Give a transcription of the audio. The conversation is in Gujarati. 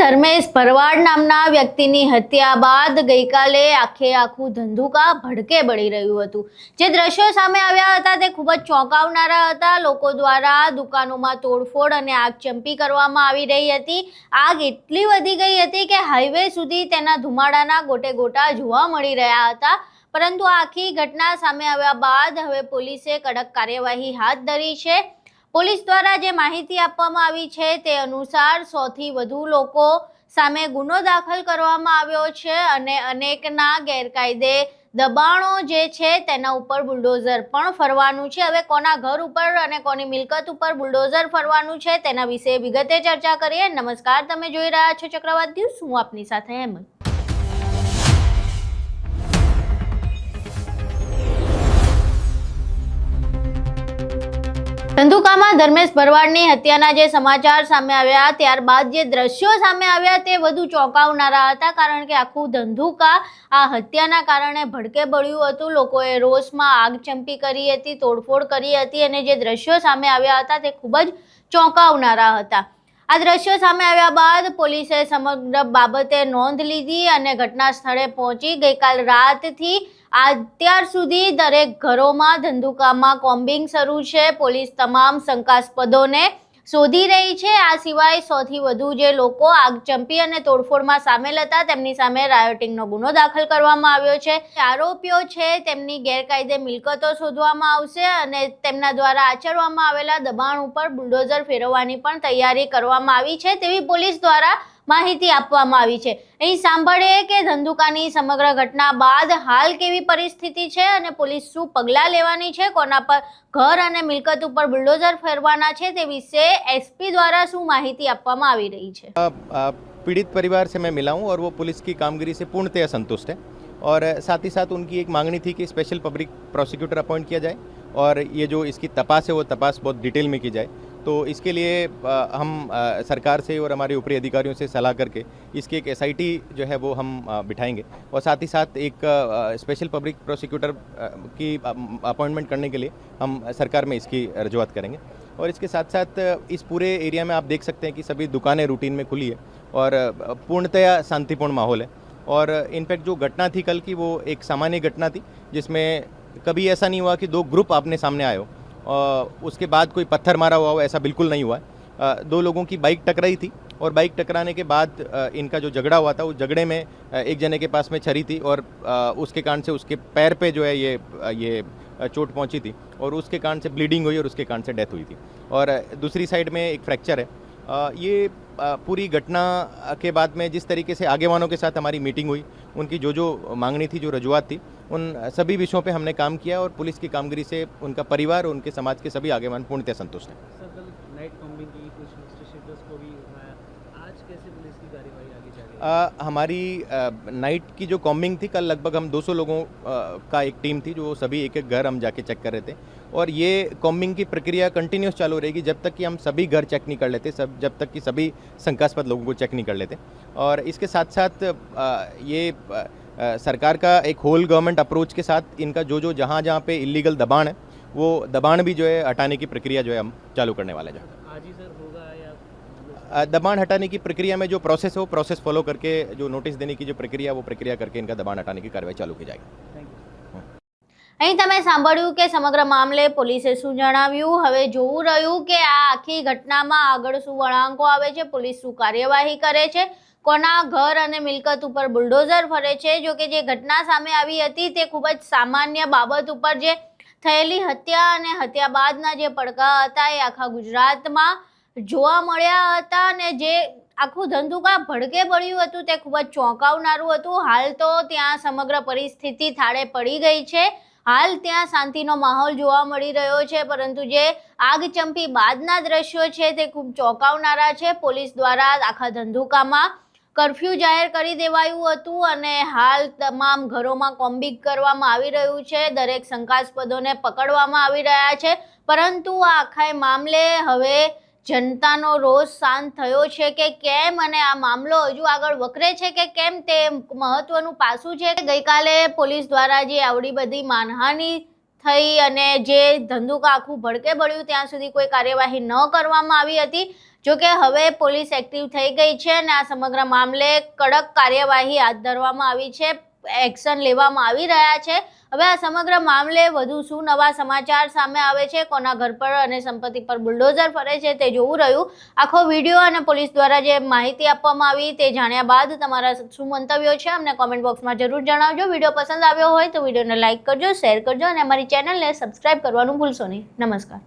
ધર્મેશ ભરવાડ નામના વ્યક્તિની હત્યા બાદ ગઈકાલે આખું ધંધુકા ભડકે બળી રહ્યું હતું। જે દ્રશ્યો સામે આવ્યા હતા તે ખૂબ જ ચોંકાવનારા હતા। લોકો દ્વારા દુકાનોમાં તોડફોડ અને આગચંપી કરવામાં આવી રહી હતી। આગ એટલી વધી ગઈ હતી કે હાઈવે સુધી તેના ધુમાડાના ગોટે ગોટા જોવા મળી રહ્યા હતા। પરંતુ આખી ઘટના સામે આવ્યા બાદ હવે પોલીસે કડક કાર્યવાહી હાથ ધરી છે। પોલીસ દ્વારા જે માહિતી આપવામાં આવી છે તે અનુસાર 100 થી વધુ લોકો સામે ગુનો દાખલ કરવામાં આવ્યો છે અને અનેકના ગેરકાયદે દબાણો જે છે તેના ઉપર બુલડોઝર પણ ફરવાનું છે। હવે કોના ઘર ઉપર અને કોની મિલકત ઉપર બુલડોઝર ફરવાનું છે તેના વિશે વિગતે ચર્ચા કરીએ। નમસ્કાર, તમે જોઈ રહ્યા છો ચક્રવાત ન્યૂઝ, હું આપની સાથે હેમંત। ધંધુકામાં ધર્મેશ ભરવાડની હત્યાના જે સમાચાર સામે આવ્યા ત્યારબાદ જે દ્રશ્યો સામે આવ્યા તે વધુ ચોંકાવનારા હતા। કારણ કે આખું ધંધુકા આ હત્યાના કારણે ભડકે બળ્યું હતું। લોકોએ રોષમાં આગચંપી કરી હતી, તોડફોડ કરી હતી અને જે દ્રશ્યો સામે આવ્યા હતા તે ખૂબ જ ચોંકાવનારા હતા। આ દ્રશ્યો સામે આવ્યા બાદ પોલીસે સમગ્ર બાબતે નોંધ લીધી અને ઘટના સ્થળે પહોંચી ગઈકાલ રાતથી અત્યાર સુધી દરેક ઘરોમાં ધંધુકામાં કોમ્બિંગ શરૂ છે। પોલીસ તમામ શંકાસ્પદોને શોધી રહી છે। આ સિવાય 100 થી વધુ જે લોકો આગચંપી અને તોડફોડમાં સામેલ હતા તેમની સામે રાયોટિંગનો ગુનો દાખલ કરવામાં આવ્યો છે। આરોપીઓ છે તેમની ગેરકાયદે મિલકતો શોધવામાં આવશે અને તેમના દ્વારા આચરવામાં આવેલા દબાણ ઉપર બુલડોઝર ફેરવવાની પણ તૈયારી કરવામાં આવી છે તેવી પોલીસ દ્વારા માહિતી આપવામાં આવી છે। અહીં સાંભળીએ કે ધંધુકાની સમગ્ર ઘટના બાદ હાલ કેવી પરિસ્થિતિ છે અને પોલીસ શું પગલાં લેવાની છે, કોના પર ઘર અને મિલકત ઉપર બુલડોઝર ફેરવાના છે તે વિશે એસપી દ્વારા શું માહિતી આપવામાં આવી રહી છે। पीड़ित परिवार से मैं मिला हूँ और वो पुलिस की कामगिरी से पूर्णतः संतुष्ट है और साथ ही साथ उनकी एक मांगनी थी कि स्पेशल पब्लिक प्रोसिक्यूटर अपॉइंट किया जाए और ये जो इसकी तपास है वो तपास बहुत डिटेल में की जाए। तो इसके लिए हम सरकार से और हमारे ऊपरी अधिकारियों से सलाह करके इसकी एक एसआईटी जो है वो हम बिठाएंगे और साथ ही साथ एक स्पेशल पब्लिक प्रोसिक्यूटर की अपॉइंटमेंट करने के लिए हम सरकार में इसकी रजूआत करेंगे। और इसके साथ साथ इस पूरे एरिया में आप देख सकते हैं कि सभी दुकानें रूटीन में खुली है और पूर्णतया शांतिपूर्ण माहौल है। और इनफैक्ट जो घटना थी कल की वो एक सामान्य घटना थी जिसमें कभी ऐसा नहीं हुआ कि दो ग्रुप आपने सामने आए हो उसके बाद कोई पत्थर मारा हुआ हो, ऐसा बिल्कुल नहीं हुआ है। दो लोगों की बाइक टकराई थी और बाइक टकराने के बाद इनका जो झगड़ा हुआ था उस झगड़े में एक जने के पास में छरी थी और उसके कारण से उसके पैर पे जो है ये चोट पहुंची थी और उसके कारण से ब्लीडिंग हुई और उसके कारण से डेथ हुई थी और दूसरी साइड में एक फ्रैक्चर है। ये पूरी घटना के बाद में जिस तरीके से आगे वालों के साथ हमारी मीटिंग हुई, उनकी जो मांगनी थी, जो रजूआत थी, उन सभी विषयों पे हमने काम किया और पुलिस की कामगिरी से उनका परिवार और उनके समाज के सभी आगे वाले पूर्णतः संतुष्ट हैं। नाइट कॉम्बिंग की कुछ स्टेशनर्स को भी उठाया, आज कैसे पुलिस की कार्यवाही आगे जा रही है? हमारी नाइट की जो कॉम्बिंग थी कल लगभग हम 200 लोगों का एक टीम थी जो सभी एक एक घर हम जाके चेक कर रहे थे और ये कॉम्बिंग की प्रक्रिया कंटिन्यूस चालू रहेगी जब तक कि हम सभी घर चेक नहीं कर लेते, जब तक कि सभी शंकास्पद लोगों को चेक नहीं कर लेते। और इसके साथ साथ ये सरकार का एक होल गवर्नमेंट अप्रोच के साथ इनका जो जहाँ पे इलीगल दबाण है वो दबाण भी जो है हटाने की प्रक्रिया जो है हम चालू करने वाले हैं। आज ही सर होगा या दबाण हटाने की प्रक्रिया में जो प्रोसेस है वो प्रोसेस फॉलो करके जो नोटिस देने की जो प्रक्रिया वो प्रक्रिया करके इनका दबाण हटाने की कार्रवाई चालू की जाएगी। અહીં તમે સાંભળ્યું કે સમગ્ર મામલે પોલીસે શું જણાવ્યું। હવે જોવું રહ્યું કે આ આખી ઘટનામાં આગળ શું વળાંકો આવે છે, પોલીસ શું કાર્યવાહી કરે છે, કોના ઘર અને મિલકત ઉપર બુલડોઝર ફરે છે। જો કે જે ઘટના સામે આવી હતી તે ખૂબ જ સામાન્ય બાબત ઉપર જે થયેલી હત્યા અને હત્યા બાદના જે પડઘા હતા એ આખા ગુજરાતમાં જોવા મળ્યા હતા અને જે આખું ધંધુકા ભડકે પડ્યું હતું તે ખૂબ જ ચોંકાવનારું હતું। હાલ તો ત્યાં સમગ્ર પરિસ્થિતિ થાળે પડી ગઈ છે। હાલ ત્યાં શાંતિનો માહોલ જોવા મળી રહ્યો છે પરંતુ જે આગચંપી બાદના દ્રશ્યો છે તે ખૂબ ચોંકાવનારા છે। પોલીસ દ્વારા આખા ધંધુકામાં કર્ફ્યુ જાહેર કરી દેવાયું હતું અને હાલ તમામ ઘરોમાં કોમ્બિંગ કરવામાં આવી રહ્યું છે। દરેક શંકાસ્પદોને પકડવામાં આવી રહ્યા છે પરંતુ આ આખા મામલે હવે जनताનો રોષ શાંત થયો છે કે કેમ અને આ મામલો હજુ આગળ વકરે છે કે કેમ તે મહત્વનું પાસું છે। ગઈકાલે પોલીસ દ્વારા જે આવડી બધી માનહાનિ થઈ અને જે ધંધુકા આખું ભડકે બળ્યું ત્યાં સુધી કોઈ કાર્યવાહી ન કરવામાં આવી હતી। જોકે હવે પોલીસ એક્ટિવ થઈ ગઈ છે અને આ સમગ્ર મામલે કડક કાર્યવાહી હાથ ધરવામાં આવી છે, એક્શન લેવામાં આવી રહ્યા છે. હવે આ સમગ્ર મામલે વધુ શું નવા સમાચાર સામે આવે છે, કોના ઘર પર અને સંપત્તિ પર બુલડોઝર ફરે છે તે જોવું રહ્યું. આખો વિડીયો અને પોલીસ દ્વારા જે માહિતી આપવામાં આવી તે જાણ્યા બાદ તમારા શું મંતવ્યો છે અમને કોમેન્ટ બોક્સમાં જરૂર જણાવજો. વિડીયો પસંદ આવ્યો હોય તો વિડીયોને લાઇક કરજો, શેર કરજો અને અમારી ચેનલને સબસ્ક્રાઇબ કરવાનું ભૂલશો નહીં. નમસ્કાર.